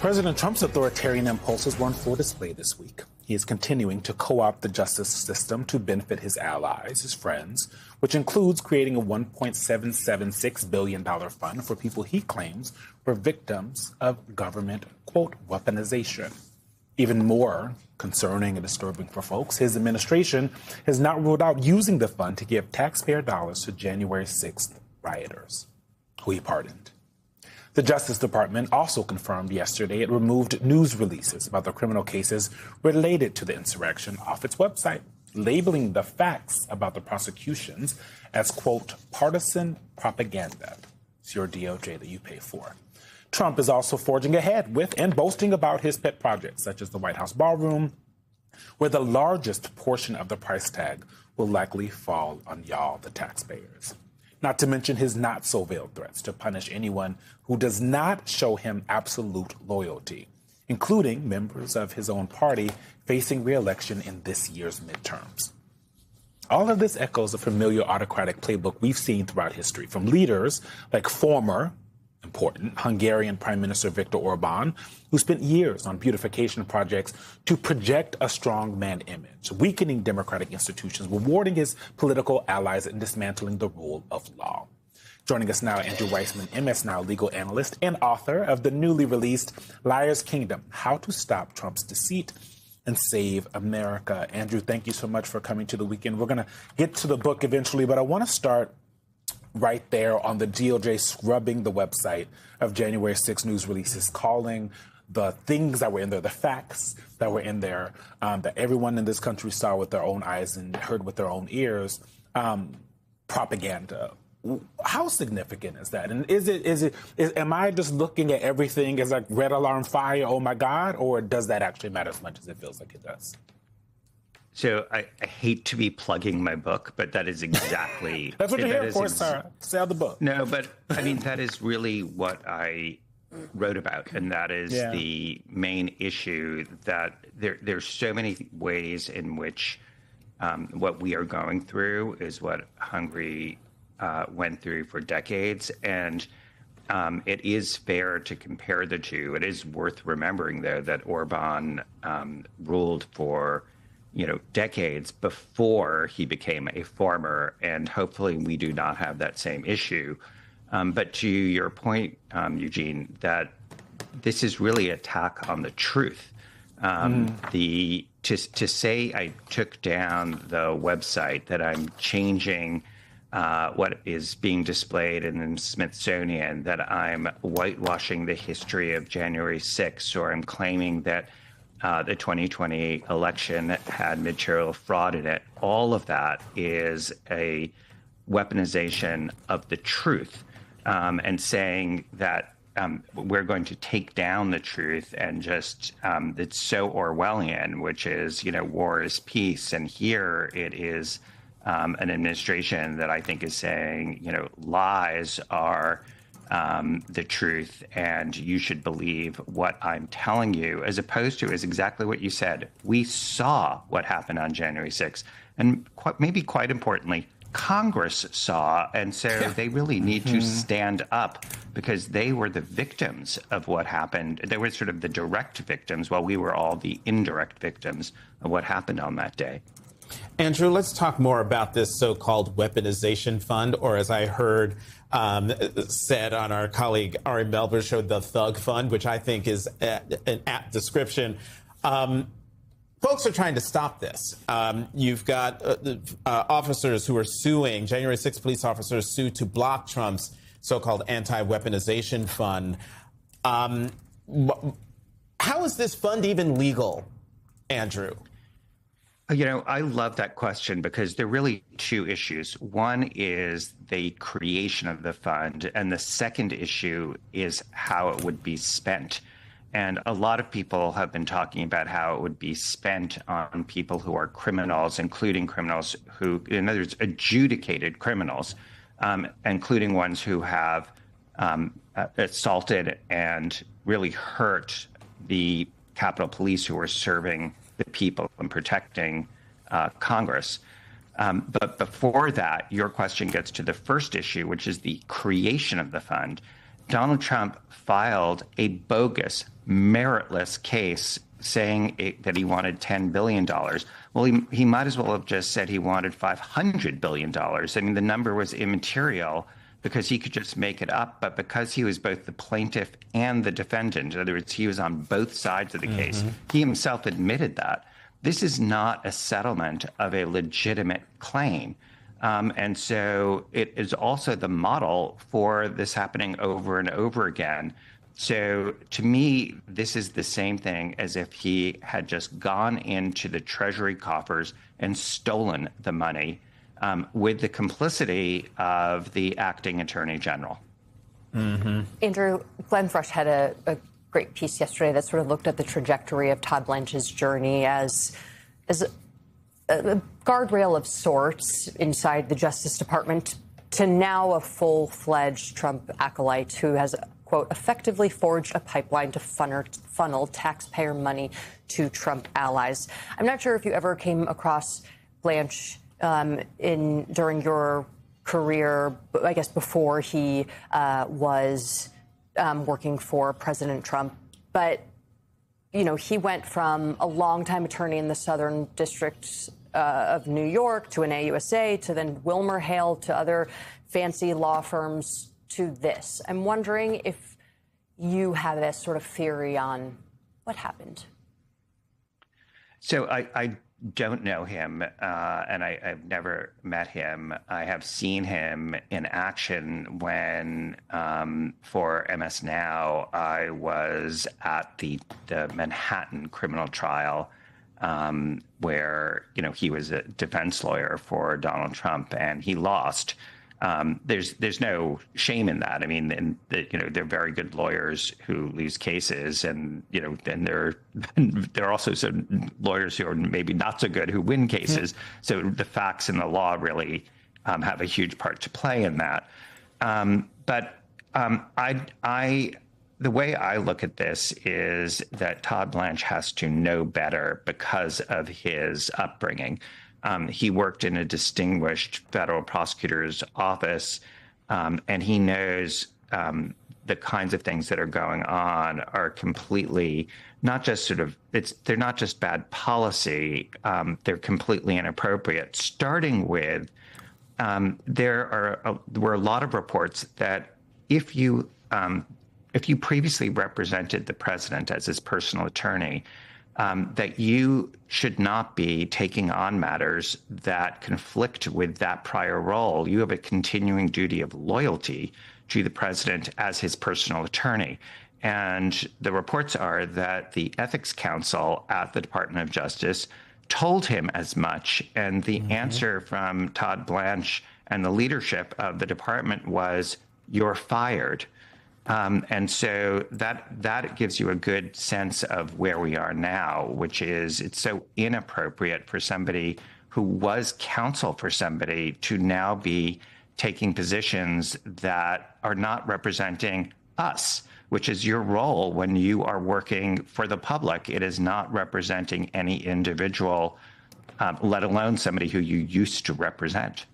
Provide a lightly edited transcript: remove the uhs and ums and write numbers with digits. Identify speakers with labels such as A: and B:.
A: President Trump's authoritarian impulses were on full display this week. He is continuing to co-opt the justice system to benefit his allies, his friends, which includes creating a $1.776 billion fund for people he claims were victims of government, quote, weaponization. Even more concerning and disturbing for folks, his administration has not ruled out using the fund to give taxpayer dollars to January 6th rioters, who he pardoned. The Justice Department also confirmed yesterday it removed news releases about the criminal cases related to the insurrection off its website, labeling the facts about the prosecutions as, quote, partisan propaganda. It's your DOJ that you pay for. Trump is also forging ahead with and boasting about his pet projects, such as the White House ballroom, where the largest portion of the price tag will likely fall on y'all, the taxpayers. Not to mention his not-so-veiled threats to punish anyone who does not show him absolute loyalty, including members of his own party facing re-election in this year's midterms. All of this echoes a familiar autocratic playbook we've seen throughout history from leaders like former, important, Hungarian Prime Minister Viktor Orban, who spent years on beautification projects to project a strongman image, weakening democratic institutions, rewarding his political allies, and dismantling the rule of law. Joining us now, Andrew Weissman, MS Now legal analyst and author of the newly released Liar's Kingdom, How to Stop Trump's Deceit and Save America. Andrew, thank you so much for coming to The Weekend. We're going to get to the book eventually, but I want to start right there on the DOJ scrubbing the website of January 6 news releases, calling the things that were in there, the facts that were in there, that everyone in this country saw with their own eyes and heard with their own ears, propaganda. How significant is that? And am I just looking at everything as like red alarm fire, oh my God, or does that actually matter as much as it feels like it does?
B: So I hate to be plugging my book, but that is exactly...
A: That's what you're here for, sir. Sell the book.
B: No, but I mean, that is really what I wrote about. And that is the main issue, that there's so many ways in which what we are going through is what Hungary went through for decades. And it is fair to compare the two. It is worth remembering, though, that Orban ruled for decades before he became a farmer, and hopefully we do not have that same issue. But to your point, Eugene, that this is really an attack on the truth. To say I took down the website, that I'm changing what is being displayed in the Smithsonian, that I'm whitewashing the history of January 6th, or I'm claiming that the 2020 election had material fraud in it. All of that is a weaponization of the truth, and saying that we're going to take down the truth, and just it's so Orwellian, which is, war is peace. And here it is an administration that I think is saying, lies are the truth, and you should believe what I'm telling you, as opposed to, is exactly what you said. We saw what happened on January 6th, and maybe quite importantly, Congress saw, and so they really need to stand up, because they were the victims of what happened. They were sort of the direct victims, while we were all the indirect victims of what happened on that day.
C: Andrew, let's talk more about this so-called weaponization fund, or as I heard said on our colleague Ari Melber's show, the Thug Fund, which I think is an apt description. Folks are trying to stop this. You've got officers who are suing, January 6th police officers sued to block Trump's so-called anti-weaponization fund. How is this fund even legal, Andrew?
B: I love that question, because there are really two issues. One is the creation of the fund, and the second issue is how it would be spent. And a lot of people have been talking about how it would be spent on people who are criminals, including criminals who, in other words, adjudicated criminals, including ones who have assaulted and really hurt the Capitol Police, who are serving the people and protecting Congress. But before that, your question gets to the first issue, which is the creation of the fund. Donald Trump filed a bogus, meritless case saying that he wanted $10 billion. Well, he might as well have just said he wanted $500 billion. I mean, the number was immaterial because he could just make it up. But because he was both the plaintiff and the defendant, in other words, he was on both sides of the case, he himself admitted that. This is not a settlement of a legitimate claim. And so it is also the model for this happening over and over again. So to me, this is the same thing as if he had just gone into the Treasury coffers and stolen the money with the complicity of the acting attorney general.
D: Andrew, Glenn Thrush had a great piece yesterday that sort of looked at the trajectory of Todd Blanche's journey as a guardrail of sorts inside the Justice Department to now a full-fledged Trump acolyte who has, quote, effectively forged a pipeline to funnel taxpayer money to Trump allies. I'm not sure if you ever came across Blanche during your career, I guess before he was working for President Trump, but you know, he went from a longtime attorney in the Southern District of New York to an AUSA to then WilmerHale to other fancy law firms to this. I'm wondering if you have this sort of theory on what happened.
B: So I don't know him, and I've never met him. I have seen him in action when, for MS Now, I was at the Manhattan criminal trial, where, you know, he was a defense lawyer for Donald Trump, and he lost. There's no shame in that. I mean, they're very good lawyers who lose cases, and you know, then there are also some lawyers who are maybe not so good who win cases. So the facts and the law really have a huge part to play in that. The way I look at this is that Todd Blanche has to know better because of his upbringing. He worked in a distinguished federal prosecutor's office, and he knows the kinds of things that are going on are completely not just they're not just bad policy, they're completely inappropriate, starting with there were a lot of reports that if you previously represented the president as his personal attorney, that you should not be taking on matters that conflict with that prior role. You have a continuing duty of loyalty to the president as his personal attorney. And the reports are that the Ethics Council at the Department of Justice told him as much. And the answer from Todd Blanche and the leadership of the department was, "You're fired." And so that gives you a good sense of where we are now, which is it's so inappropriate for somebody who was counsel for somebody to now be taking positions that are not representing us, which is your role when you are working for the public. It is not representing any individual, let alone somebody who you used to represent.